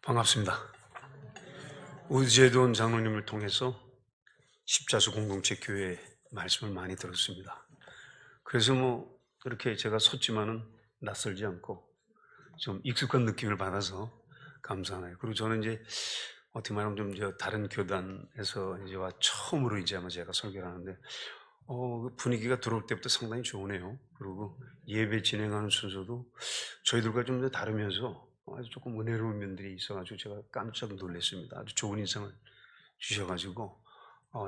반갑습니다. 우재돈 장로님을 통해서 십자수 공동체 교회 말씀을 많이 들었습니다. 그래서 그렇게 제가 섰지만은 낯설지 않고 좀 익숙한 느낌을 받아서 감사하네요. 그리고 저는 이제 어떻게 말하면 좀 다른 교단에서 이제 처음으로 이제 아마 제가 설교를 하는데 그 분위기가 들어올 때부터 상당히 좋으네요. 그리고 예배 진행하는 순서도 저희들과 좀 다르면서 아주 조금 은혜로운 면들이 있어가지고 제가 깜짝 놀랐습니다. 아주 좋은 인상을 주셔가지고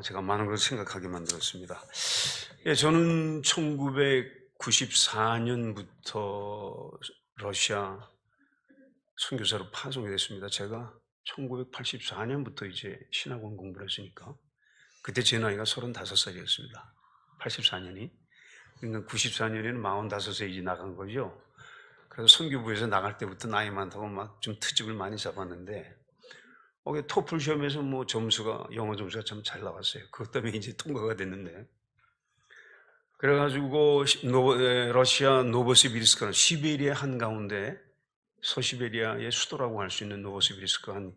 제가 많은 것을 생각하게 만들었습니다. 예, 저는 1994년부터 러시아 선교사로 파송이 됐습니다. 제가 1984년부터 이제 신학원 공부를 했으니까 그때 제 나이가 35살이었습니다. 84년이. 그러니까 94년에는 45세 이제 나간 거죠. 그래서 선교부에서 나갈 때부터 나이 많다고 막 좀 트집을 많이 잡았는데, 토플 시험에서 점수가, 영어 점수가 참 잘 나왔어요. 그것 때문에 이제 통과가 됐는데. 그래가지고, 러시아 노보시비르스크는 시베리아 한가운데, 서시베리아의 수도라고 할 수 있는 노보시비르스크 한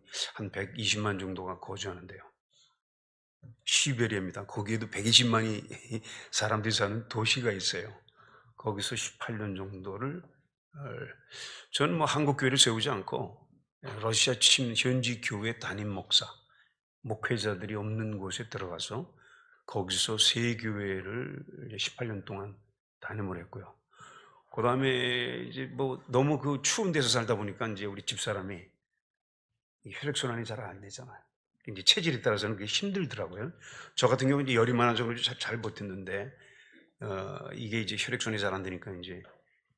120만 정도가 거주하는데요. 시베리아입니다. 거기에도 120만이 사람들이 사는 도시가 있어요. 거기서 18년 정도를 저는 한국 교회를 세우지 않고 러시아 현지 교회 담임 목사, 목회자들이 없는 곳에 들어가서 거기서 세 교회를 18년 동안 담임을 했고요. 그 다음에 이제 너무 그 추운 데서 살다 보니까 이제 우리 집사람이 혈액순환이 잘 안 되잖아요. 이제 체질에 따라서는 그게 힘들더라고요. 저 같은 경우는 이제 열이 많아서 잘 버텼는데, 이게 이제 혈액순환이 잘 안 되니까 이제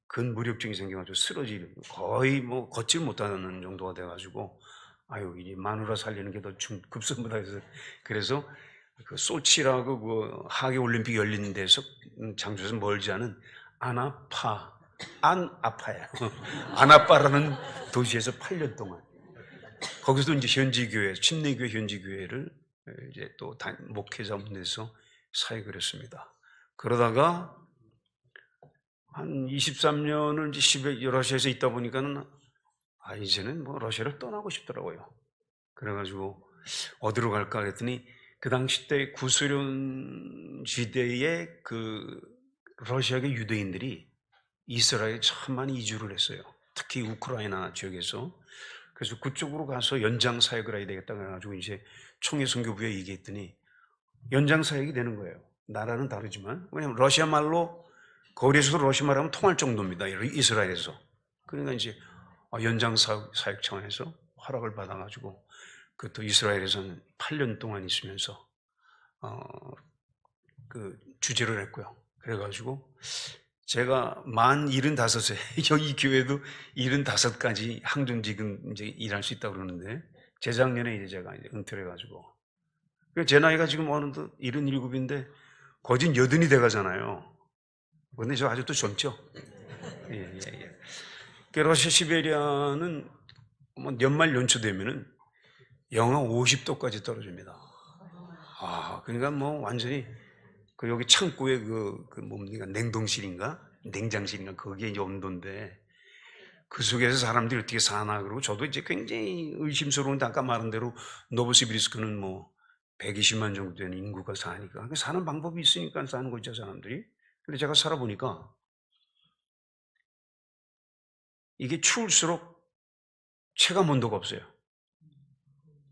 근무력증이 생겨가지고 쓰러지고 거의 걷질 못하는 정도가 돼가지고, 아유, 이 마누라 살리는 게 더 급선무다 해서, 그래서 그 소치라고 그 하계 올림픽 열리는 데서 장소에서 멀지 않은 안아파예요. 안아파라는 도시에서 8년 동안 거기서도 이제 현지교회, 침례교회 현지교회를 이제 또 목회자 문에서 사역을 했습니다. 그러다가 한 23년을 이제 러시아에서 있다 보니까는 이제는 러시아를 떠나고 싶더라고요. 그래가지고 어디로 갈까 했더니 그 당시 때 구소련 시대에 그 러시아계 유대인들이 이스라엘에 참 많이 이주를 했어요. 특히 우크라이나 지역에서. 그래서 그쪽으로 가서 연장 사역을 해야 되겠다 그래가지고 이제 총회 선교부에 얘기했더니 연장 사역이 되는 거예요. 나라는 다르지만. 왜냐하면 러시아 말로 거리에서도 러시아 말하면 통할 정도입니다. 이스라엘에서. 그러니까 이제 연장 사역 차원에서 허락을 받아가지고 그것도 이스라엘에서는 8년 동안 있으면서 그 주재를 했고요. 그래가지고 제가 만 75세, 이 교회도 75까지 항존직은 이제 일할 수 있다고 그러는데, 재작년에 이제 제가 이제 은퇴를 해가지고. 제 나이가 지금 어느덧 77인데, 거진 80이 돼가잖아요. 근데 저 아직도 젊죠? 예. 러시아 시베리아는 연말 연초 되면은 영하 50도까지 떨어집니다. 그러니까 완전히 여기 창고에 뭡니까? 냉동실인가? 냉장실인가? 거기에 이제 온도인데, 그 속에서 사람들이 어떻게 사나? 그러고 저도 이제 굉장히 의심스러운데, 아까 말한 대로 노보시비리스크는 120만 정도 되는 인구가 사니까. 사는 방법이 있으니까 사는 거죠, 사람들이. 근데 제가 살아보니까 이게 추울수록 체감 온도가 없어요.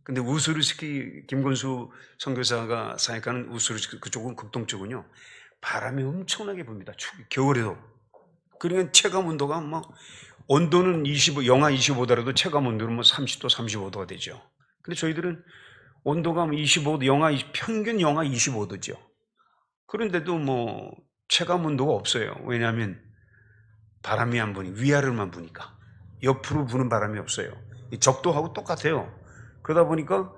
근데 우스르스키 김건수 선교사가 사역하는 우스르스키 그쪽은 극동 쪽은요, 바람이 엄청나게 붑니다. 겨울에도. 그러니까 체감 온도가 온도는 영하 25도라도 체감 온도는 30도, 35도가 되죠. 근데 저희들은 온도가 25도, 평균 영하 25도죠. 그런데도 체감 온도가 없어요. 왜냐하면 바람이 안 부니, 위아래로만 부니까. 옆으로 부는 바람이 없어요. 적도하고 똑같아요. 그러다 보니까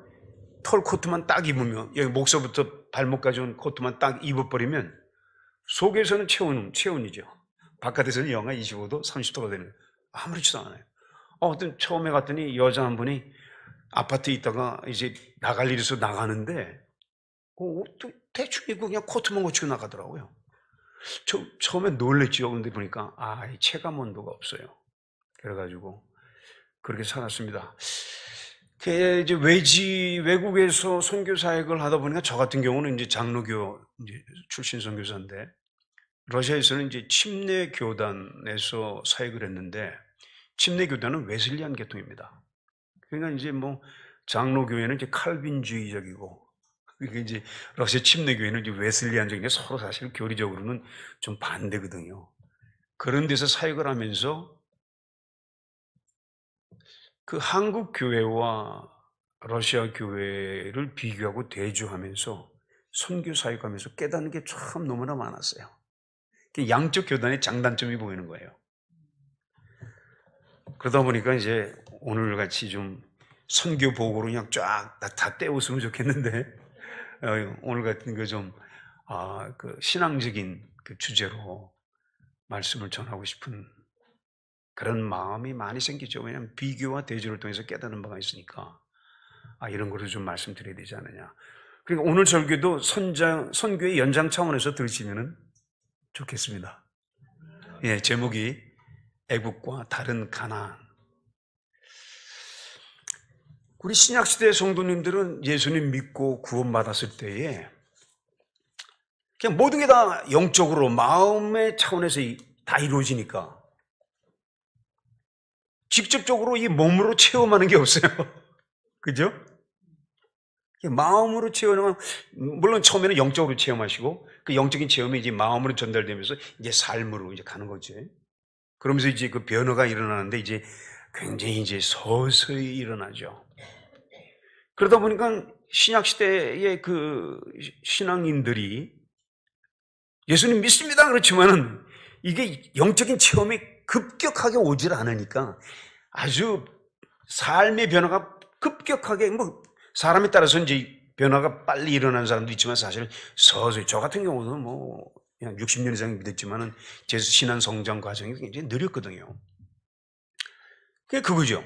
털 코트만 딱 입으면, 여기 목서부터 발목까지 온 코트만 딱 입어버리면 속에서는 체온이죠. 바깥에서는 영하 25도, 30도가 되는 거예요. 아무렇지도 않아요. 처음에 갔더니 여자 한 분이 아파트에 있다가 이제 나갈 일이 있어서 나가는데, 대충 입고 그냥 코트만 고치고 나가더라고요. 처음에 놀랬죠. 근데 보니까, 체감 온도가 없어요. 그래가지고, 그렇게 살았습니다. 이제 외국에서 선교 사역을 하다 보니까 저 같은 경우는 이제 장로교 이제 출신 선교사인데 러시아에서는 이제 침례 교단에서 사역을 했는데 침례 교단은 웨슬리안 계통입니다. 그러니까 이제 뭐 장로교회는 이제 칼빈주의적이고 이게 이제 러시아 침례교회는 이제 웨슬리안적인 게 서로 사실 교리적으로는 좀 반대거든요. 그런 데서 사역을 하면서 그 한국 교회와 러시아 교회를 비교하고 대조하면서 선교 사역하면서 깨닫는 게 참 너무나 많았어요. 양쪽 교단의 장단점이 보이는 거예요. 그러다 보니까 이제 오늘 같이 좀 선교 보고로 그냥 쫙 다 떼었으면 좋겠는데 오늘 같은 거 좀 그 신앙적인 그 주제로 말씀을 전하고 싶은 그런 마음이 많이 생기죠. 왜냐하면 비교와 대조를 통해서 깨닫는 바가 있으니까 이런 거를 좀 말씀드려야 되지 않느냐. 그러니까 오늘 설교도 선교의 연장 차원에서 들으시면 좋겠습니다. 예, 제목이 애국과 다른 가나안. 우리 신약시대 성도님들은 예수님 믿고 구원받았을 때에 그냥 모든 게 다 영적으로 마음의 차원에서 다 이루어지니까 직접적으로 이 몸으로 체험하는 게 없어요. 그죠? 마음으로 체험하면 물론 처음에는 영적으로 체험하시고 그 영적인 체험이 이제 마음으로 전달되면서 이제 삶으로 이제 가는 거지. 그러면서 이제 그 변화가 일어나는데 이제 굉장히 이제 서서히 일어나죠. 그러다 보니까 신약 시대의 그 신앙인들이 예수님 믿습니다 그렇지만은 이게 영적인 체험이 급격하게 오질 않으니까 아주 삶의 변화가 급격하게 뭐 사람에 따라서 이제 변화가 빨리 일어나는 사람도 있지만 사실 서서히 저 같은 경우는 뭐 그냥 60년 이상 믿었지만은 제 신앙 성장 과정이 굉장히 느렸거든요. 그게 그거죠.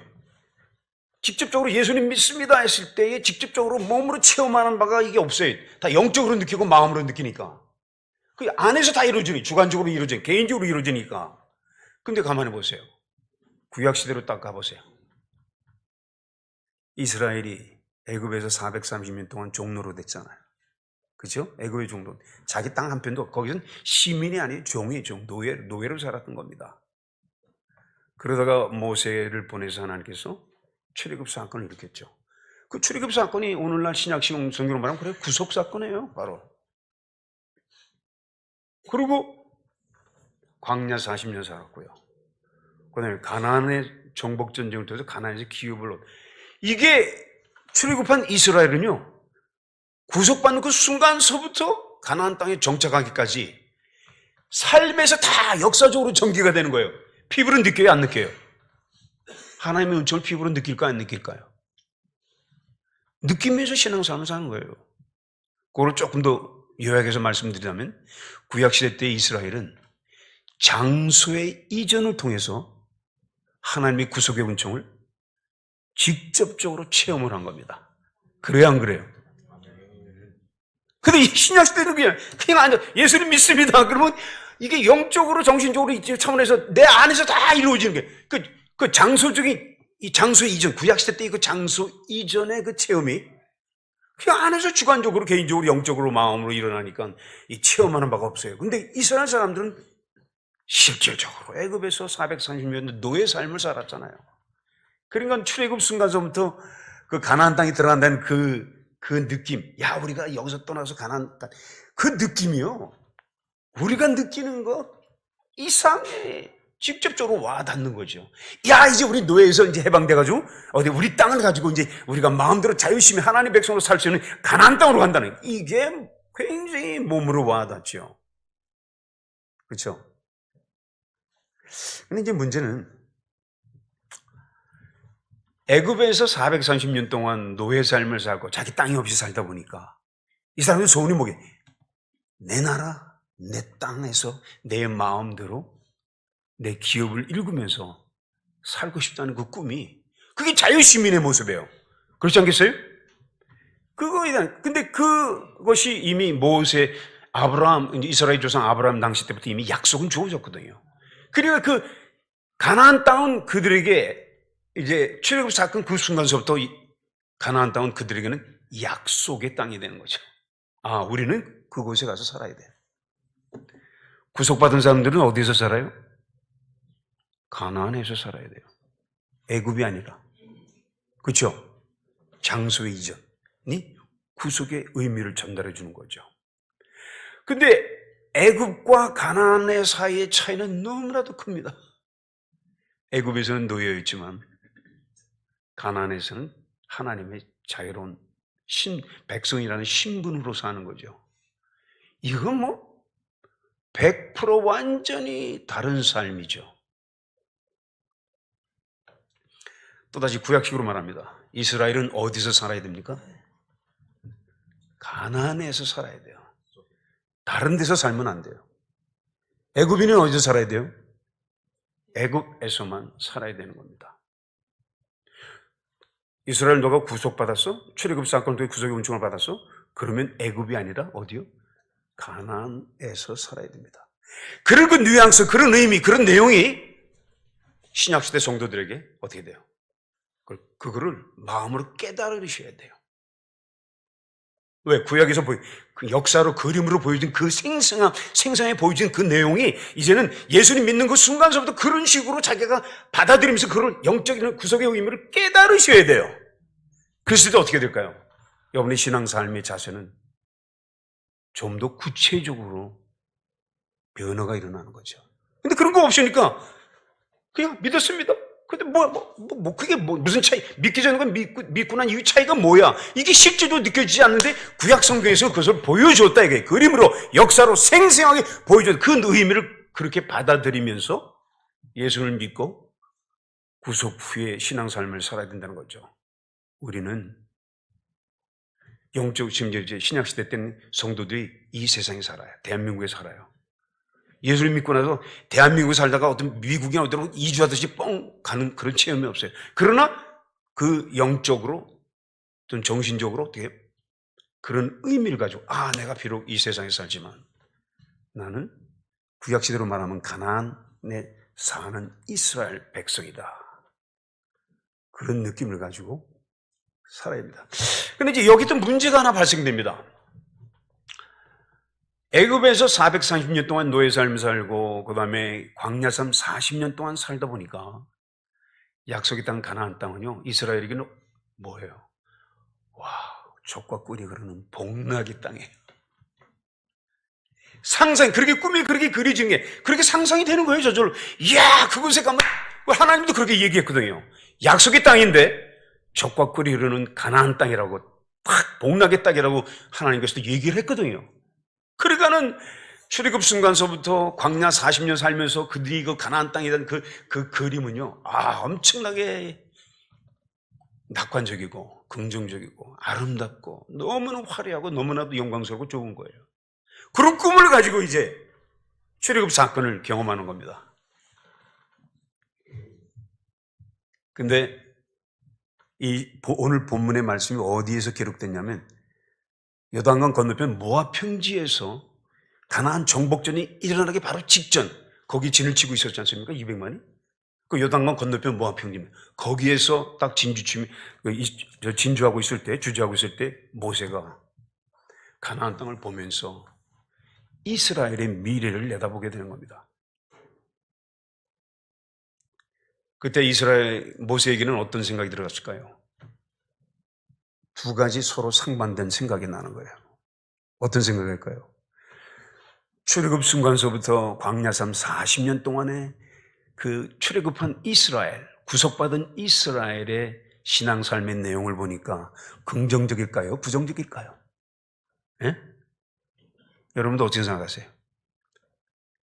직접적으로 예수님 믿습니다 했을 때에 직접적으로 몸으로 체험하는 바가 이게 없어요. 다 영적으로 느끼고 마음으로 느끼니까. 그 안에서 다 이루어지니 주관적으로 이루어지니 개인적으로 이루어지니까. 근데 가만히 보세요. 구약시대로 딱 가보세요. 이스라엘이 애굽에서 430년 동안 종로로 됐잖아요. 그죠? 애굽의 종로. 자기 땅 한편도 거기서는 시민이 아니에요. 종이죠. 노예로 살았던 겁니다. 그러다가 모세를 보내서 하나님께서 출애굽 사건을 일으켰죠. 그 출애굽 사건이 오늘날 신약식 성경으로 말하면 그래 구속 사건이에요. 바로. 그리고 광야 40년 살았고요. 그다음에 가나안의 정복 전쟁을 통해서 가나안에서 기업을 얻. 이게 출애굽한 이스라엘은요. 구속받는 그 순간서부터 가나안 땅에 정착하기까지 삶에서 다 역사적으로 전개가 되는 거예요. 피부로 느껴요, 안 느껴요? 하나님의 은총을 피부로 느낄까요, 안 느낄까요? 느끼면서 신앙생활을 사는 거예요. 그걸 조금 더 요약해서 말씀드리자면 구약시대 때 이스라엘은 장소의 이전을 통해서 하나님의 구속의 은총을 직접적으로 체험을 한 겁니다. 그래요, 안 그래요? 근데 이 신약시대는 그냥 앉아 예수님 믿습니다. 그러면 이게 영적으로 정신적으로 차원에서 내 안에서 다 이루어지는 게 그 장소적인 이 장소 이전 구약시대 때 그 장소 이전의 그 체험이 그 안에서 주관적으로 개인적으로 영적으로 마음으로 일어나니까 이 체험하는 바가 없어요. 근데 이스라엘 사람들은 실질적으로 애굽에서 430년 노예 삶을 살았잖아요. 그러니까 출애굽 순간서부터 그 가나안 땅에 들어간다는 그 느낌, 야 우리가 여기서 떠나서 가나안 땅, 그 느낌이요. 우리가 느끼는 거 이상해. 직접적으로 와닿는 거죠. 야 이제 우리 노예에서 이제 해방돼가지고 어디 우리 땅을 가지고 이제 우리가 마음대로 자유심히 하나님 백성으로 살 수 있는 가나안 땅으로 간다는 이게 굉장히 몸으로 와닿죠. 그렇죠? 근데 이제 문제는 애굽에서 430년 동안 노예 삶을 살고 자기 땅이 없이 살다 보니까 이 사람들 소원이 뭐게? 내 나라, 내 땅에서 내 마음대로 내 기업을 일구면서 살고 싶다는 그 꿈이 그게 자유시민의 모습이에요. 그렇지 않겠어요? 근데 그것이 이미 모세, 아브라함, 이스라엘 조상 아브라함 당시 때부터 이미 약속은 주어졌거든요. 그러니까 그 가나안 땅은 그들에게 이제 출애굽 사건 그 순간서부터 가나안 땅은 그들에게는 약속의 땅이 되는 거죠. 아, 우리는 그곳에 가서 살아야 돼. 구속받은 사람들은 어디서 살아요? 가나안에서 살아야 돼요. 애굽이 아니라. 그렇죠? 장소의 이전이 구속의 의미를 전달해 주는 거죠. 근데 애굽과 가나안의 사이의 차이는 너무나도 큽니다. 애굽에서는 노예였지만 가나안에서는 하나님의 자유로운 백성이라는 신분으로 사는 거죠. 이건 뭐 100% 완전히 다른 삶이죠. 또다시 구약식으로 말합니다. 이스라엘은 어디서 살아야 됩니까? 가나안에서 살아야 돼요. 다른 데서 살면 안 돼요. 애굽인은 어디서 살아야 돼요? 애굽에서만 살아야 되는 겁니다. 이스라엘 너가 구속받았어? 출애굽 사건 통해 구속의 은총을 받았어? 그러면 애굽이 아니라 어디요? 가나안에서 살아야 됩니다. 그런 그 뉘앙스, 그런 의미, 그런 내용이 신약시대 성도들에게 어떻게 돼요? 그거를 마음으로 깨달으셔야 돼요. 왜? 구약에서 그 역사로 그림으로 보여준 그 생생하게 보여준 그 내용이 이제는 예수님 믿는 그 순간서부터 그런 식으로 자기가 받아들이면서 그걸 영적인 구속의 의미를 깨달으셔야 돼요. 그랬을 때 어떻게 될까요? 여러분의 신앙 삶의 자세는 좀 더 구체적으로 변화가 일어나는 거죠. 근데 그런 거 없으니까 그냥 믿었습니다. 근데 그게 무슨 차이? 믿기 전에 믿고 난 이후 차이가 뭐야? 이게 실제로 느껴지지 않는데 구약 성경에서 그것을 보여줬다 이게 그림으로 역사로 생생하게 보여줬다. 그 의미를 그렇게 받아들이면서 예수를 믿고 구속 후에 신앙 삶을 살아야 된다는 거죠. 우리는 영적 심지어 이제 신약 시대 때는 성도들이 이 세상에 살아요. 대한민국에 살아요. 예수를 믿고 나서 대한민국에 살다가 어떤 미국이나 어디로 이주하듯이 뻥 가는 그런 체험이 없어요. 그러나 그 영적으로 또는 정신적으로 어떻게 그런 의미를 가지고 내가 비록 이 세상에 살지만 나는 구약시대로 말하면 가나안에 사는 이스라엘 백성이다. 그런 느낌을 가지고 살아야 합니다. 그런데 이제 여기 또 문제가 하나 발생됩니다. 애굽에서 430년 동안 노예 삶 살고 그 다음에 광야 삶 40년 동안 살다 보니까 약속의 땅 가나안 땅은요 이스라엘에게는 뭐예요? 와, 족과 꿀이 흐르는 복락의 땅이에요. 상상, 그렇게 꿈이 그렇게 그려진 게 그렇게 상상이 되는 거예요. 저절로. 이야, 그곳에 가면 하나님도 그렇게 얘기했거든요. 약속의 땅인데 족과 꿀이 흐르는 가나안 땅이라고 딱 복락의 땅이라고 하나님께서도 얘기를 했거든요. 그러니까는 출애굽 순간서부터 광야 40년 살면서 그들이 그 가나안 땅이던 그 그림은요, 엄청나게 낙관적이고 긍정적이고 아름답고 너무나 화려하고 너무나도 영광스럽고 좋은 거예요. 그런 꿈을 가지고 이제 출애굽 사건을 경험하는 겁니다. 근데 오늘 본문의 말씀이 어디에서 기록됐냐면 요단강 건너편 모압 평지에서 가나안 정복전이 일어나기 바로 직전 거기 진을 치고 있었지 않습니까? 200만이. 그 요단강 건너편 모압 평지입니다. 거기에서 딱 주저하고 있을 때 모세가 가나안 땅을 보면서 이스라엘의 미래를 내다보게 되는 겁니다. 그때 모세에게는 어떤 생각이 들어갔을까요? 두 가지 서로 상반된 생각이 나는 거예요. 어떤 생각일까요? 출애굽 순간서부터 광야 삶 40년 동안에 그 출애굽한 이스라엘, 구속받은 이스라엘의 신앙 삶의 내용을 보니까 긍정적일까요? 부정적일까요? 예? 여러분도 어떻게 생각하세요?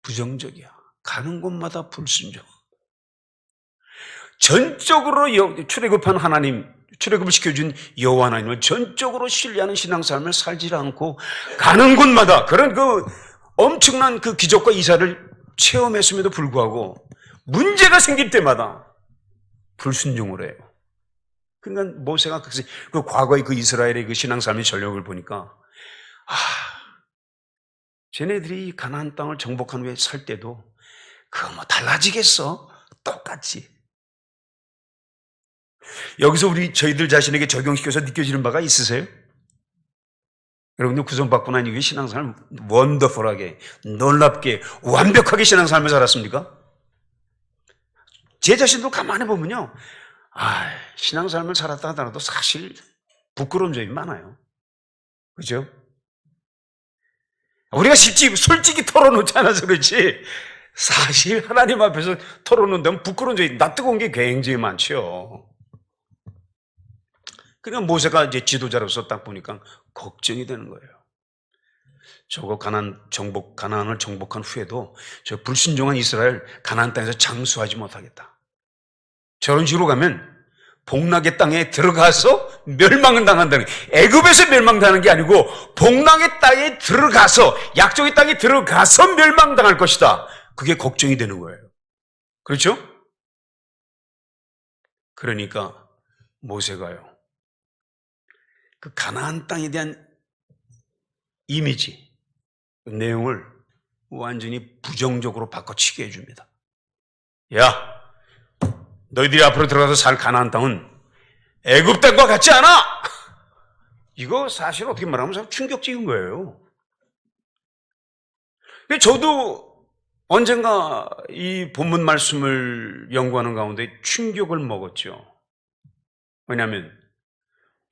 부정적이야. 가는 곳마다 불순종. 전적으로 출애굽한 하나님, 출애굽을 시켜준 여호와 하나님을 전적으로 신뢰하는 신앙 삶을 살지 않고 가는 곳마다 그런 그 엄청난 그 기적과 이사를 체험했음에도 불구하고 문제가 생길 때마다 불순종을 해요. 그러니까 모세가 그 과거의 그 이스라엘의 그 신앙 삶의 전력을 보니까 쟤네들이 가나안 땅을 정복한 후에 살 때도 그거 뭐 달라지겠어? 똑같지. 여기서 저희들 자신에게 적용시켜서 느껴지는 바가 있으세요? 여러분들 구원받고 난 이후에 신앙생활 원더풀하게, 놀랍게, 완벽하게 신앙생활을 살았습니까? 제 자신도 가만히 보면요, 신앙생활을 살았다 하더라도 사실 부끄러운 점이 많아요. 그죠? 우리가 솔직히 털어놓지 않아서 그렇지, 사실 하나님 앞에서 털어놓는다면 부끄러운 점이, 낯뜨거운 게 굉장히 많죠. 그러니까 모세가 이제 지도자로서 딱 보니까 걱정이 되는 거예요. 저거 가나안을 정복한 후에도 저 불순종한 이스라엘 가나안 땅에서 장수하지 못하겠다. 저런 식으로 가면 복락의 땅에 들어가서 멸망을 당한다는, 애굽에서 멸망당하는 게 아니고 복락의 땅에 들어가서, 약속의 땅에 들어가서 멸망당할 것이다. 그게 걱정이 되는 거예요. 그렇죠? 그러니까 모세가요, 그 가나안 땅에 대한 이미지, 그 내용을 완전히 부정적으로 바꿔치게 해줍니다. 야, 너희들이 앞으로 들어가서 살 가나안 땅은 애굽 땅과 같지 않아! 이거 사실 어떻게 말하면 참 충격적인 거예요. 저도 언젠가 이 본문 말씀을 연구하는 가운데 충격을 먹었죠. 왜냐하면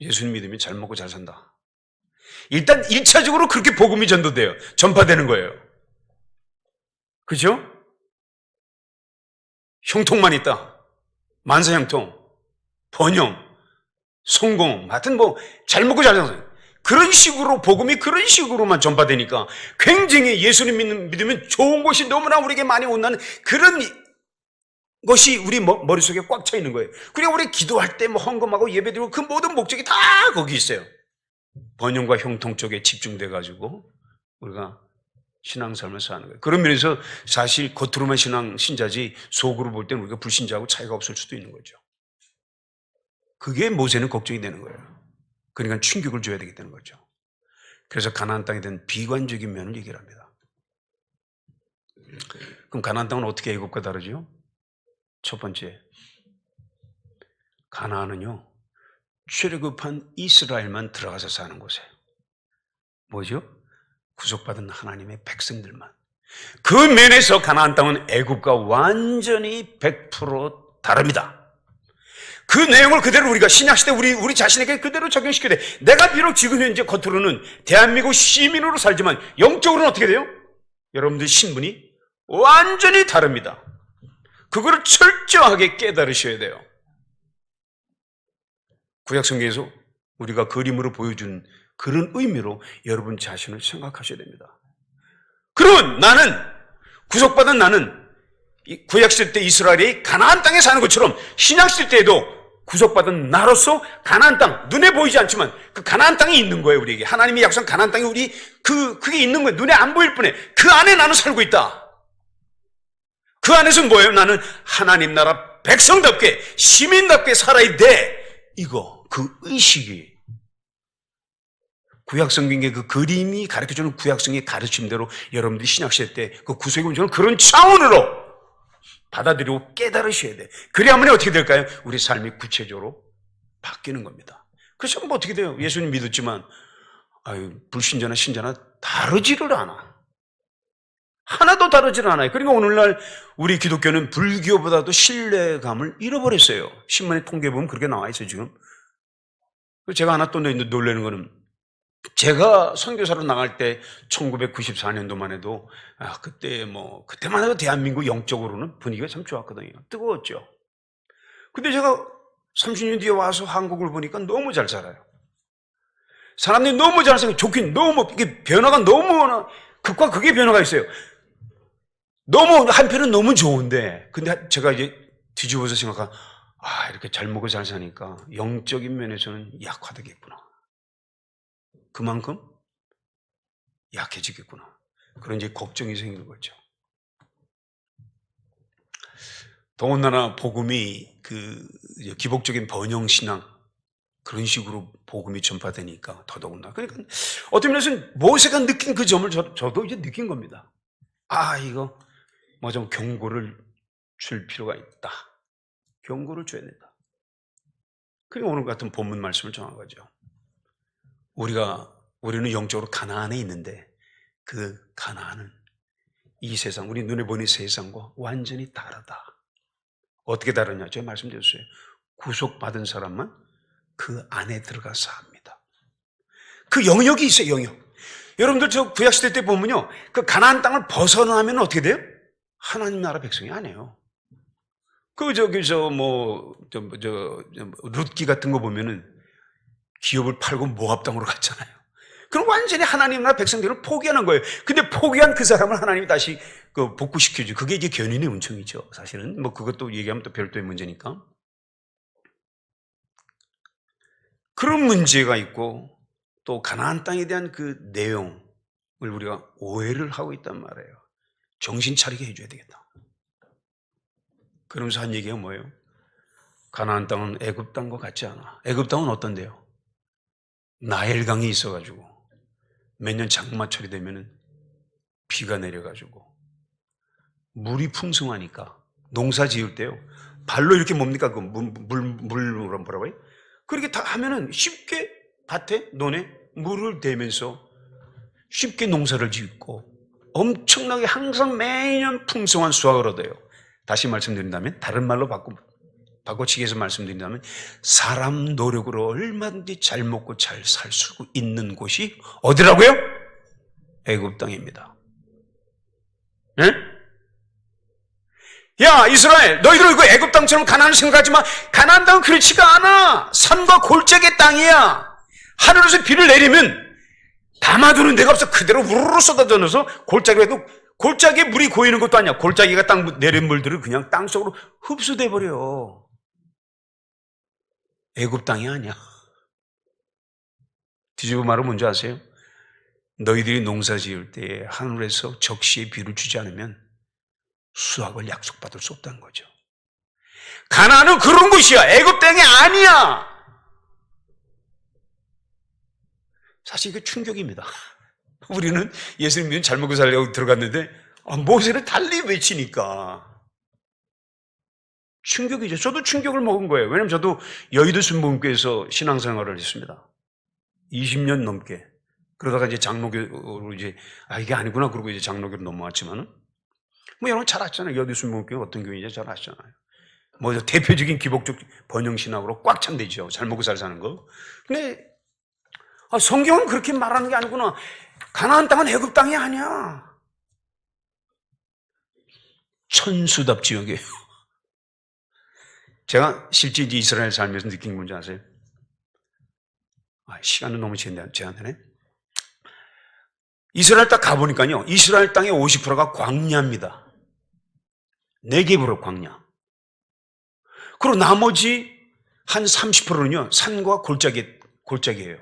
예수님 믿으면 잘 먹고 잘 산다. 일단 1차적으로 그렇게 복음이 전파되는 거예요. 그죠? 형통만 있다. 만사형통, 번영, 성공, 하여튼 잘 먹고 잘 산다. 그런 식으로, 복음이 그런 식으로만 전파되니까 굉장히 예수님 믿으면 좋은 것이 너무나 우리에게 많이 온다는 그런 것이 우리 머릿속에 꽉 차 있는 거예요. 그리고 우리 기도할 때 헌금하고 예배드리고 그 모든 목적이 다 거기 있어요. 번영과 형통 쪽에 집중돼가지고 우리가 신앙생활을 사는 거예요. 그런 면에서 사실 겉으로만 신자지 속으로 볼 때는 우리가 불신자하고 차이가 없을 수도 있는 거죠. 그게 모세는 걱정이 되는 거예요. 그러니까 충격을 줘야 되게 되는 거죠. 그래서 가나안 땅에 대한 비관적인 면을 얘기를 합니다. 그럼 가나안 땅은 어떻게 애굽과 다르죠? 첫 번째, 가나안은요, 출애굽한 이스라엘만 들어가서 사는 곳이에요. 뭐죠? 구속받은 하나님의 백성들만. 그 면에서 가나안 땅은 애굽과 완전히 100% 다릅니다. 그 내용을 그대로 우리가 신약시대 우리 자신에게 그대로 적용시켜야 돼. 내가 비록 지금 현재 겉으로는 대한민국 시민으로 살지만 영적으로는 어떻게 돼요? 여러분들 신분이 완전히 다릅니다. 그거를 철저하게 깨달으셔야 돼요. 구약성경에서 우리가 그림으로 보여준 그런 의미로 여러분 자신을 생각하셔야 됩니다. 그러면 구속받은 나는 구약시대 때 이스라엘이 가나안 땅에 사는 것처럼 신약시대 때에도 구속받은 나로서 가나안 땅, 눈에 보이지 않지만 그 가나안 땅이 있는 거예요. 우리에게 하나님이 약속한 가나안 땅이 그게 있는 거예요. 눈에 안 보일 뿐에 그 안에 나는 살고 있다. 그 안에서 뭐예요? 나는 하나님 나라 백성답게 시민답게 살아야 돼. 그 의식이 구약성경의 그 그림이 가르쳐주는 구약성의 가르침대로 여러분들이 신약시대 때 그 구속의 그런 차원으로 받아들이고 깨달으셔야 돼. 그래야만 어떻게 될까요? 우리 삶이 구체적으로 바뀌는 겁니다. 그래서 어떻게 돼요? 예수님 믿었지만 불신자나 신자나 다르지를 않아. 하나도 다르지를 않아요. 그러니까 오늘날 우리 기독교는 불교보다도 신뢰감을 잃어버렸어요. 신문의 통계 보면 그렇게 나와 있어요, 지금. 제가 하나 또 놀라는 거는, 제가 선교사로 나갈 때 1994년도만 해도 그때만 해도 대한민국 영적으로는 분위기가 참 좋았거든요. 뜨거웠죠. 근데 제가 30년 뒤에 와서 한국을 보니까 너무 잘 살아요. 사람들이 너무 잘 살아요. 좋긴 너무, 이게 변화가 너무 극과 극의 변화가 있어요. 너무 한편은 너무 좋은데, 근데 제가 이제 뒤집어서 생각하면 이렇게 잘 먹고 잘 사니까 영적인 면에서는 약화되겠구나. 그만큼 약해지겠구나. 그런 이제 걱정이 생기는 거죠. 더군다나 복음이 기복적인 번영신앙 그런 식으로 복음이 전파되니까 더더군다나. 그러니까 어떤 면에서는 모세가 느낀 그 점을 저도 이제 느낀 겁니다. 이거 좀 경고를 줄 필요가 있다. 경고를 줘야 된다. 그게 오늘 같은 본문 말씀을 정한 거죠. 우리는 영적으로 가나안에 있는데 그 가나안은 이 세상, 우리 눈에 보이는 세상과 완전히 다르다. 어떻게 다르냐? 제가 말씀드렸어요. 구속받은 사람만 그 안에 들어가서 합니다. 그 영역이 있어요, 영역. 여러분들 저 구약시대 때 보면요, 그 가나안 땅을 벗어나면 어떻게 돼요? 하나님 나라 백성이 아니에요. 룻기 같은 거 보면은 기업을 팔고 모압 땅으로 갔잖아요. 그럼 완전히 하나님 나라 백성들을 포기하는 거예요. 근데 포기한 그 사람을 하나님이 다시 복구시켜줘. 그게 이제 견인의 은총이죠. 사실은 뭐 그것도 얘기하면 또 별도의 문제니까. 그런 문제가 있고 또 가나안 땅에 대한 그 내용을 우리가 오해를 하고 있단 말이에요. 정신 차리게 해줘야 되겠다. 그러면서 한 얘기가 뭐예요? 가나안 땅은 애굽 땅과 같지 않아. 애굽 땅은 어떤데요? 나일강이 있어가지고 매년 장마철이 되면은 비가 내려가지고 물이 풍성하니까 농사 지을 때요 발로 이렇게 뭡니까? 그 뭐라고 해요? 그렇게 다 하면은 쉽게 밭에 논에 물을 대면서 쉽게 농사를 짓고 엄청나게 항상 매년 풍성한 수확을 얻어요. 다시 말씀드린다면, 다른 말로 바꿔치기 해서 말씀드린다면, 사람 노력으로 얼마든지 잘 먹고 잘 살 수 있는 곳이 어디라고요? 애굽 땅입니다. 예? 야, 이스라엘, 너희들 그 애굽 땅처럼 가나안을 생각하지 마. 가나안 땅은 그렇지가 않아. 산과 골짜기 땅이야. 하늘에서 비를 내리면 담아두는 데가 없어. 그대로 우르르 쏟아져 넣어서 골짜기에 물이 고이는 것도 아니야. 골짜기가 땅 내린 물들을 그냥 땅속으로 흡수돼 버려. 애굽 땅이 아니야. 뒤집어 말하면 뭔지 아세요? 너희들이 농사 지을 때 하늘에서 적시에 비를 주지 않으면 수확을 약속받을 수 없다는 거죠. 가나안은 그런 곳이야. 애굽 땅이 아니야. 사실 이게 충격입니다. 우리는 예수님 믿으면 잘 먹고 살려고 들어갔는데 모세를 달리 외치니까 충격이죠. 저도 충격을 먹은 거예요. 왜냐하면 저도 여의도 순복음교회에서 신앙생활을 했습니다. 20년 넘게. 그러다가 이제 장로교로 이게 아니구나 그러고 이제 장로교로 넘어왔지만은 뭐 여러분 잘 아시잖아요. 여의도 순복음교회 어떤 교회인지 잘 아시잖아요. 뭐 대표적인 기복적 번영신학으로 꽉 찬 데죠. 잘 먹고 잘 사는 거. 근데 성경은 그렇게 말하는 게 아니구나. 가나안 땅은 애굽 땅이 아니야. 천수답 지역이에요. 제가 실제 이스라엘 살면서 느낀 건지 아세요? 시간은 너무 제한되네. 이스라엘 땅 가보니까요, 이스라엘 땅의 50%가 광야입니다. 네겝으로 광야. 그리고 나머지 한 30%는요, 산과 골짜기예요.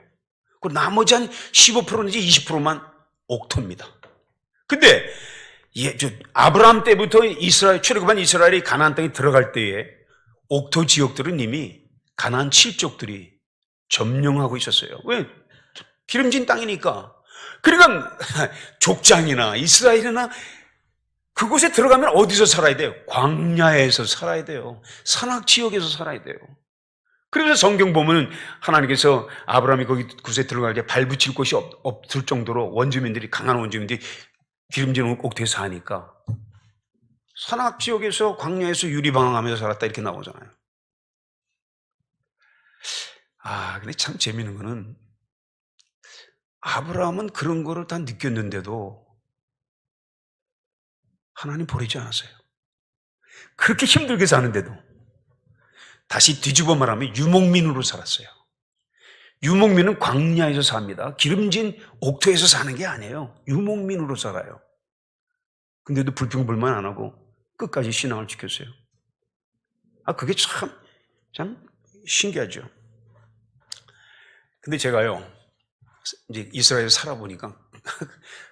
그리고 나머지 한 15%는지 20%만 옥토입니다. 근데 아브라함 때부터 출애굽한 이스라엘이 가나안 땅에 들어갈 때에 옥토 지역들은 이미 가나안 7족들이 점령하고 있었어요. 왜? 기름진 땅이니까. 그러니까 족장이나 이스라엘이나 그곳에 들어가면 어디서 살아야 돼요? 광야에서 살아야 돼요. 산악 지역에서 살아야 돼요. 그래서 성경 보면 하나님께서 아브라함이 거기 곳에 들어갈 때 발 붙일 곳이 없을 정도로 강한 원주민들이 기름진 옥토에 사니까 산악 지역에서 광야에서 유리방황하면서 살았다 이렇게 나오잖아요. 근데 참 재미있는 거는 아브라함은 그런 거를 다 느꼈는데도 하나님 버리지 않았어요. 그렇게 힘들게 사는데도 다시 뒤집어 말하면 유목민으로 살았어요. 유목민은 광야에서 삽니다. 기름진 옥토에서 사는 게 아니에요. 유목민으로 살아요. 근데도 불평불만 안 하고 끝까지 신앙을 지켰어요. 그게 참 신기하죠. 근데 제가요, 이제 이스라엘에 살아보니까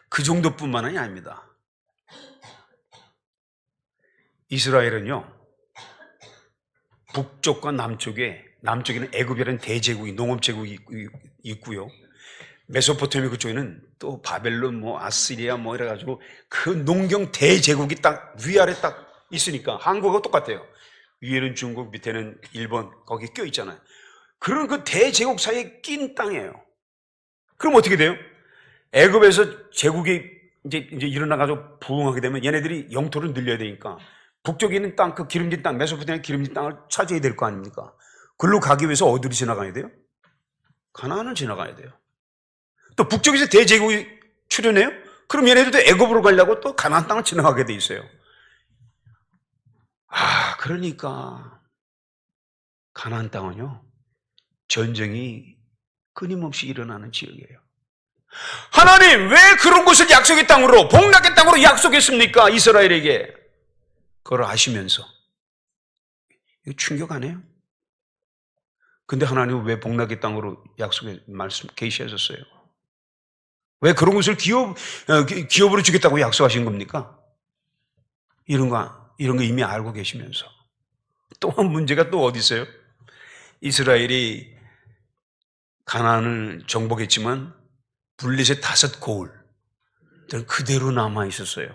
그 정도뿐만이 아닙니다. 이스라엘은요, 북쪽과 남쪽에는 애굽이라는 대제국이, 농업제국이 있고요. 메소포타미아 그쪽에는 또 바벨론, 아시리아 이래가지고 그 농경 대제국이 딱 위아래 딱 있으니까 한국하고 똑같아요. 위에는 중국, 밑에는 일본, 거기 껴있잖아요. 그런 그 대제국 사이에 낀 땅이에요. 그럼 어떻게 돼요? 애굽에서 제국이 이제 일어나가지고 부흥하게 되면 얘네들이 영토를 늘려야 되니까 북쪽에 있는 땅, 그 기름진 땅, 메소포타미아 기름진 땅을 차지해야 될 거 아닙니까? 글로 가기 위해서 어디로 지나가야 돼요? 가나안을 지나가야 돼요. 또 북쪽에서 대제국이 출현해요? 그럼 얘네들도 애굽으로 가려고 또 가나안 땅을 지나가게 돼 있어요. 그러니까 가나안 땅은요, 전쟁이 끊임없이 일어나는 지역이에요. 하나님 왜 그런 곳을 약속의 땅으로, 복락의 땅으로 약속했습니까? 이스라엘에게. 그걸 아시면서. 이거 충격 아니에요? 근데 하나님은 왜 복락의 땅으로 약속의 말씀 계시하셨어요? 왜 그런 곳을 기업으로 주겠다고 약속하신 겁니까? 이런 거 이미 알고 계시면서. 또한 문제가 또 어디 있어요? 이스라엘이 가나안을 정복했지만 블레셋 5 고을 그대로 남아 있었어요.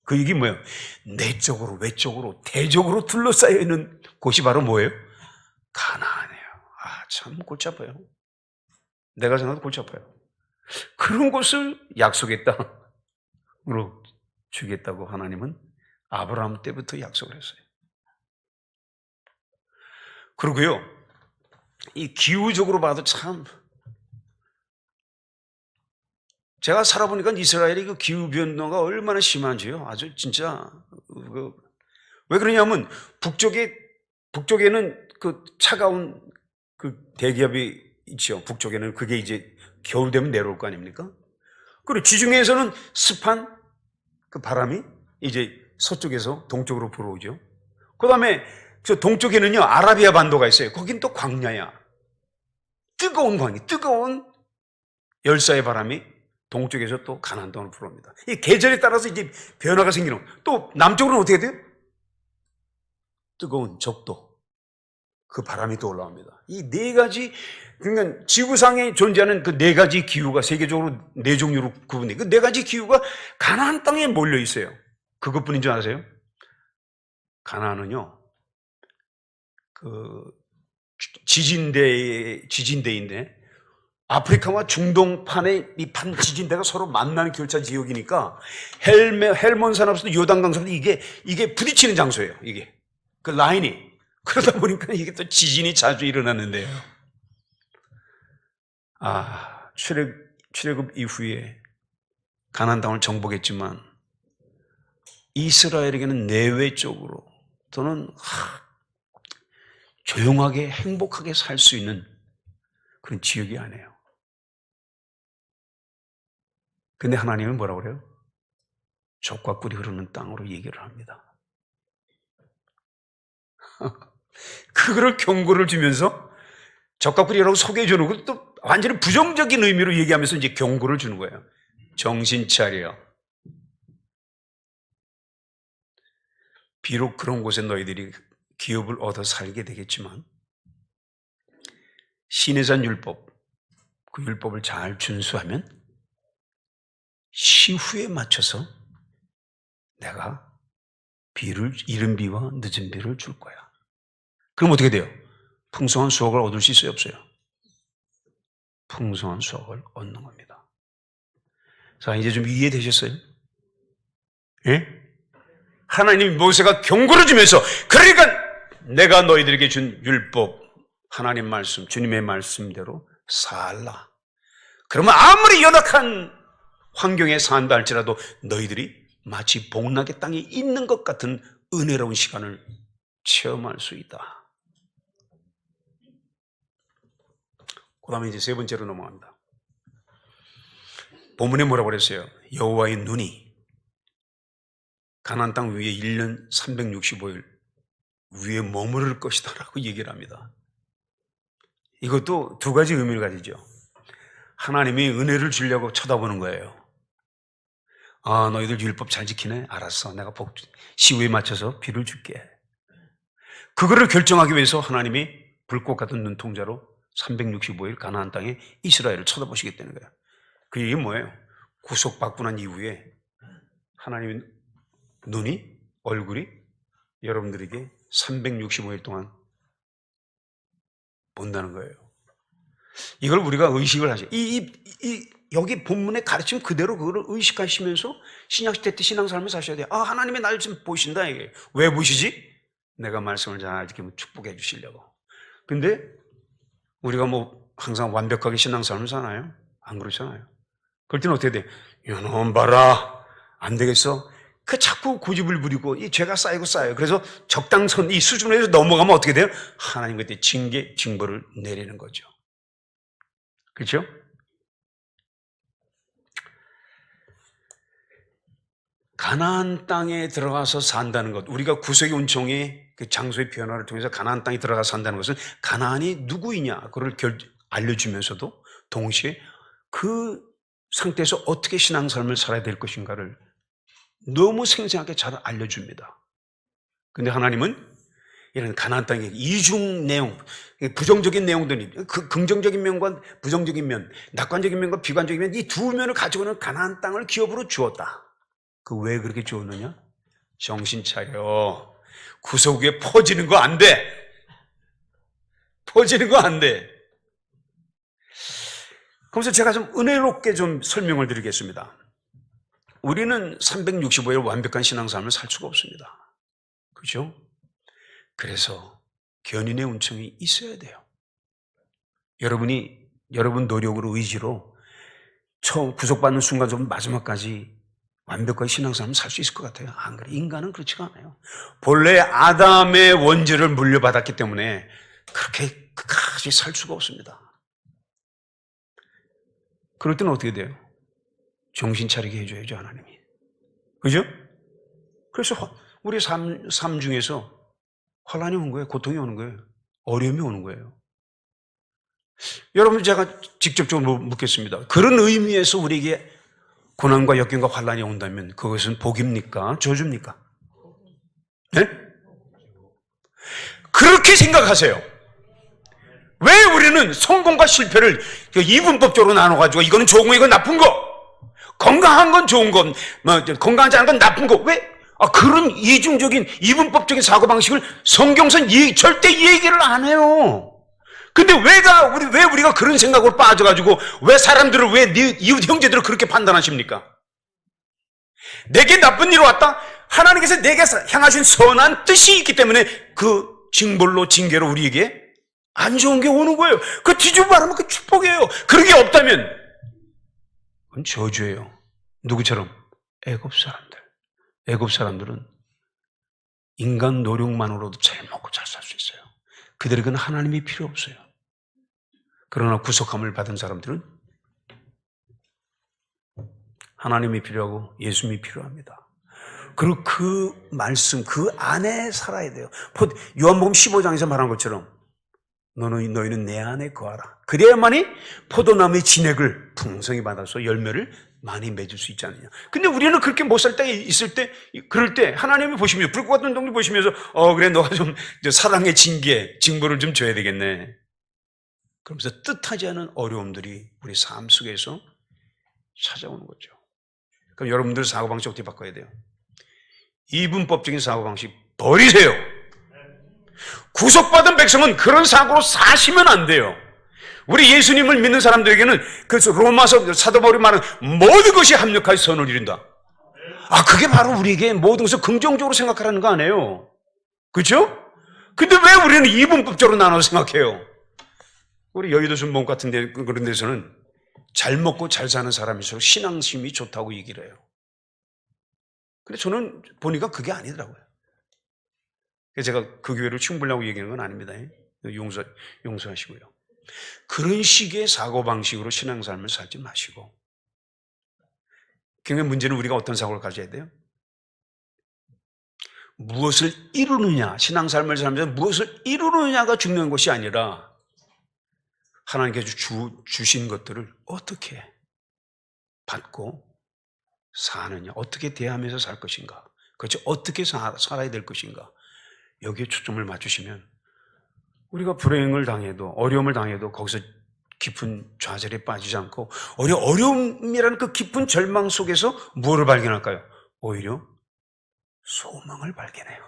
그 얘기 뭐예요? 내적으로 외적으로 대적으로 둘러싸여 있는 곳이 바로 뭐예요? 가나안이에요. 참 골치 아파요. 내가 생각해도 골치 아파요. 그런 곳을 약속의 땅으로 주겠다고 하나님은 아브라함 때부터 약속을 했어요. 그리고요, 이 기후적으로 봐도 참, 제가 살아보니까 이스라엘의 그 기후 변화가 얼마나 심한지요. 아주 진짜 왜 그러냐면 북쪽에는 그 차가운 그 대기압이 있죠. 북쪽에는 그게 이제 겨울 되면 내려올 거 아닙니까? 그리고 지중해에서는 습한 그 바람이 이제 서쪽에서 동쪽으로 불어오죠. 그 다음에 저 동쪽에는요, 아라비아 반도가 있어요. 거긴 또 광야야. 뜨거운 광야, 뜨거운 열사의 바람이 동쪽에서 또 가나안 땅으로 불어옵니다. 이 계절에 따라서 이제 변화가 생기는. 또 남쪽으로는 어떻게 돼요? 뜨거운 적도, 그 바람이 또 올라옵니다. 이 4가지, 그러니까 지구상에 존재하는 그 4가지 기후가 세계적으로 4종류로 구분돼. 그 4가지 기후가 가나안 땅에 몰려 있어요. 그것뿐인 줄 아세요? 가나안은요, 그 지진대인데 아프리카와 중동판의 이 판 지진대가 서로 만나는 교차 지역이니까 헬몬산 앞서도 요단강 앞서도 이게 부딪히는 장소예요. 이게 그 라인이. 그러다 보니까 이게 또 지진이 자주 일어나는데요. 출애굽 이후에 가나안 땅을 정복했지만 이스라엘에게는 내외적으로 또는 조용하게 행복하게 살 수 있는 그런 지역이 아니에요. 근데 하나님은 뭐라고 그래요? 젖과 꿀이 흐르는 땅으로 얘기를 합니다. 그거를 경고를 주면서 젖과 꿀이라고 소개해 주는 걸 또 완전히 부정적인 의미로 얘기하면서 이제 경고를 주는 거예요. 정신 차려. 비록 그런 곳에 너희들이 기업을 얻어 살게 되겠지만 시내산 율법, 그 율법을 잘 준수하면 시후에 맞춰서 내가 이른 비와 늦은 비를 줄 거야. 그럼 어떻게 돼요? 풍성한 수확을 얻을 수 있어요, 없어요? 풍성한 수확을 얻는 겁니다. 자, 이제 좀 이해되셨어요? 예? 하나님 모세가 경고를 주면서, 그러니까 내가 너희들에게 준 율법, 하나님 말씀, 주님의 말씀대로 살라. 그러면 아무리 연약한 환경에 산다 할지라도 너희들이 마치 복락의 땅에 있는 것 같은 은혜로운 시간을 체험할 수 있다. 그 다음에 이제 3번째로 넘어갑니다. 본문에 뭐라고 그랬어요? 여호와의 눈이 가나안 땅 위에 1년 365일 위에 머무를 것이다 라고 얘기를 합니다. 이것도 2가지 의미를 가지죠. 하나님이 은혜를 주려고 쳐다보는 거예요. 너희들 율법 잘 지키네? 알았어. 내가 시후에 맞춰서 비를 줄게. 그거를 결정하기 위해서 하나님이 불꽃 같은 눈동자로 365일 가나안 땅에 이스라엘을 쳐다보시겠다는 거예요. 그 얘기는 뭐예요? 구속받고 난 이후에 하나님의 눈이, 얼굴이 여러분들에게 365일 동안 본다는 거예요. 이걸 우리가 의식을 하죠. 여기 본문의 가르침 그대로 그걸 의식하시면서 신약시대 때 신앙생활을 사셔야 돼요. 하나님이 날 지금 보신다 이게. 왜 보시지? 내가 말씀을 잘 지키면 축복해 주시려고. 근데 우리가 뭐 항상 완벽하게 신앙생활을 사나요? 안 그렇잖아요. 그럴 때는 어떻게 돼? 이놈 봐라. 안 되겠어? 자꾸 고집을 부리고 이 죄가 쌓이고 쌓여요. 그래서 적당선 이 수준에서 넘어가면 어떻게 돼요? 하나님 그때 징계, 징벌을 내리는 거죠. 그렇죠? 가나안 땅에 들어가서 산다는 것, 우리가 구속의 은총의 그 장소의 변화를 통해서 가나안 땅에 들어가서 산다는 것은 가나안이 누구이냐 그걸 알려주면서도 동시에 그 상태에서 어떻게 신앙생활을 살아야 될 것인가를 너무 생생하게 잘 알려줍니다. 근데 하나님은 이런 가나안 땅의 이중 내용, 부정적인 내용들이, 그 긍정적인 면과 부정적인 면, 낙관적인 면과 비관적인 면, 이 두 면을 가지고는 가나안 땅을 기업으로 주었다. 왜 그렇게 주었느냐? 정신 차려. 구속 위에 퍼지는 거 안 돼. 퍼지는 거 안 돼. 그래서 제가 좀 은혜롭게 좀 설명을 드리겠습니다. 우리는 365일 완벽한 신앙생활을 살 수가 없습니다. 그렇죠? 그래서 견인의 은총이 있어야 돼요. 여러분 노력으로 의지로 처음 구속받는 순간부터 마지막까지 완벽하게 신앙생활을 살 수 있을 것 같아요. 안 그래? 인간은 그렇지가 않아요. 본래 아담의 원죄를 물려받았기 때문에 그렇게 끝까지 살 수가 없습니다. 그럴 때는 어떻게 돼요? 정신 차리게 해줘야죠, 하나님이. 그죠? 그래서 우리 삶 중에서 환난이 오는 거예요. 고통이 오는 거예요. 어려움이 오는 거예요. 여러분, 제가 직접적으로 묻겠습니다. 그런 의미에서 우리에게 고난과 역경과 환난이 온다면 그것은 복입니까? 저주입니까? 네? 그렇게 생각하세요. 왜 우리는 성공과 실패를 이분법적으로 나눠가지고 이거는 좋은 거, 이건 나쁜 거, 건강한 건 좋은 건, 건강하지 않은 건 나쁜 거, 왜? 그런 이중적인 이분법적인 사고방식을 성경선 절대 얘기를 안 해요. 근데 왜 우리가 그런 생각으로 빠져가지고 왜 사람들을, 왜 이웃 형제들을 그렇게 판단하십니까? 내게 나쁜 일이 왔다? 하나님께서 내게 향하신 선한 뜻이 있기 때문에 그 징벌로, 징계로 우리에게 안 좋은 게 오는 거예요. 그 뒤집어 말하면 그 축복이에요. 그런 게 없다면 그건 저주예요. 누구처럼? 애굽 사람들. 애굽 사람들은 인간 노력만으로도 잘 먹고 잘 살 수 있어요. 그들에게는 하나님이 필요 없어요. 그러나 구속함을 받은 사람들은 하나님이 필요하고 예수님이 필요합니다. 그리고 그 말씀, 그 안에 살아야 돼요. 요한복음 15장에서 말한 것처럼 너희는 내 안에 거하라. 그래야만이 포도나무의 진액을 풍성히 받아서 열매를 많이 맺을 수 있지 않느냐. 근데 우리는 그렇게 못 살 때 있을 때, 그럴 때 하나님이 보시면서, 불꽃 같은 동물 보시면서 그래, 너가 좀 사랑의 징벌을 좀 줘야 되겠네. 그러면서 뜻하지 않은 어려움들이 우리 삶 속에서 찾아오는 거죠. 그럼 여러분들 사고방식 어떻게 바꿔야 돼요? 이분법적인 사고방식 버리세요. 구속받은 백성은 그런 사고로 사시면 안 돼요. 우리 예수님을 믿는 사람들에게는 그래서 로마서 사도 바울이 말하는 모든 것이 합력하여 선을 이룬다. 그게 바로 우리에게 모든 것을 긍정적으로 생각하라는 거 아니에요. 그렇죠? 근데 왜 우리는 이분법적으로 나눠서 생각해요? 우리 여의도 순봉 같은 데, 그런 데서는 잘 먹고 잘 사는 사람일수록 신앙심이 좋다고 얘기를 해요. 근데 저는 보니까 그게 아니더라고요. 제가 그 교회를 충분하고 얘기하는 건 아닙니다. 용서하시고요. 그런 식의 사고방식으로 신앙삶을 살지 마시고, 그러니까 문제는 우리가 어떤 사고를 가져야 돼요? 무엇을 이루느냐, 신앙삶을 살면서 무엇을 이루느냐가 중요한 것이 아니라 하나님께서 주신 것들을 어떻게 받고 사느냐, 어떻게 대하면서 살 것인가, 그렇죠? 어떻게 살아야 될 것인가, 여기에 초점을 맞추시면 우리가 불행을 당해도, 어려움을 당해도 거기서 깊은 좌절에 빠지지 않고, 어려움이라는 그 깊은 절망 속에서 무엇을 발견할까요? 오히려 소망을 발견해요.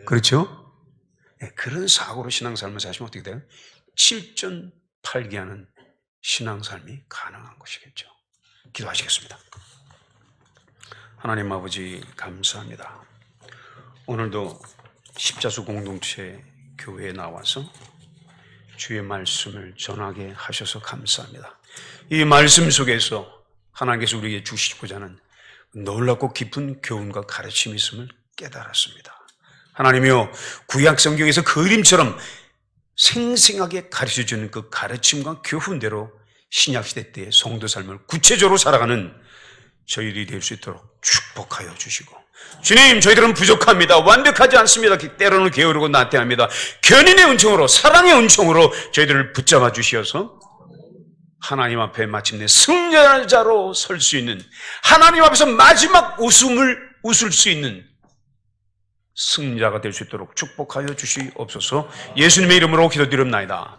그렇죠? 그런 사고로 신앙생활을 사시면 어떻게 돼요? 7전8기하는 신앙생활이 가능한 것이겠죠. 기도하시겠습니다. 하나님 아버지 감사합니다. 오늘도 십자수 공동체 교회에 나와서 주의 말씀을 전하게 하셔서 감사합니다. 이 말씀 속에서 하나님께서 우리에게 주시고자 하는 놀랍고 깊은 교훈과 가르침이 있음을 깨달았습니다. 하나님이여, 구약 성경에서 그림처럼 생생하게 가르쳐주는 그 가르침과 교훈대로 신약시대 때의 성도 삶을 구체적으로 살아가는 저희들이 될 수 있도록 축복하여 주시고, 주님, 저희들은 부족합니다. 완벽하지 않습니다. 때로는 게으르고 나태합니다. 견인의 은총으로, 사랑의 은총으로 저희들을 붙잡아 주시어서 하나님 앞에 마침내 승리자로 설 수 있는, 하나님 앞에서 마지막 웃음을 웃을 수 있는 승리자가 될 수 있도록 축복하여 주시옵소서. 예수님의 이름으로 기도드립나이다.